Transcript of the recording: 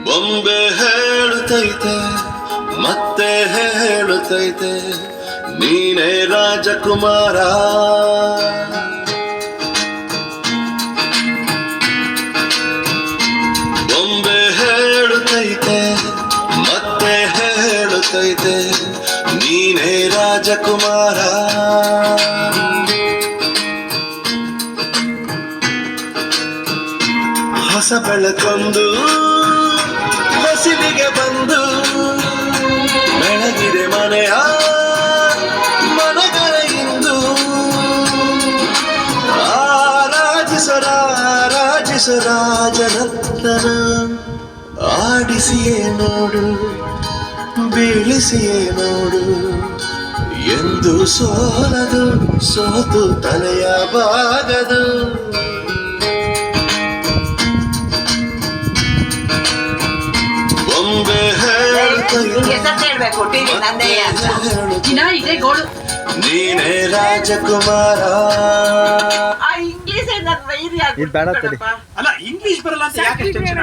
ಬೊಂಬೆ ಹೇಳುತ್ತೈತೆ ಮತ್ತೆ ಹೇಳುತ್ತೈತೆ ನೀನೇ ರಾಜಕುಮಾರ. ಬೊಂಬೆ ಹೇಳುತ್ತೈತೆ ಮತ್ತೆ ಹೇಳುತ್ತೈತೆ ನೀನೇ ರಾಜಕುಮಾರ. ಹೊಸ ಬೆಳಕೊಂದು ಹಸಿವಿಗೆ ಬಂದು ಬೆಳಗಿದೆ ಮನೆಯ ಮನಗಳ ಇಂದು. ರಾಜಿಸು ರಾಜನರ್ತನ ಆಡಿಸಿಯೇ ನೋಡು ಬೀಳಿಸಿಯೇ ನೋಡು ಎಂದು ಸೋಲದು ಸೋತು ತಲೆಯ ಬಾಗದು. ಬೊಂಬೆ ನೀನೇ ರಾಜಕುಮಾರ. ಇಂಗ್ಲಿಷ್ ಬರಲ್ಲ ಅಂತ ಯಾಕೆ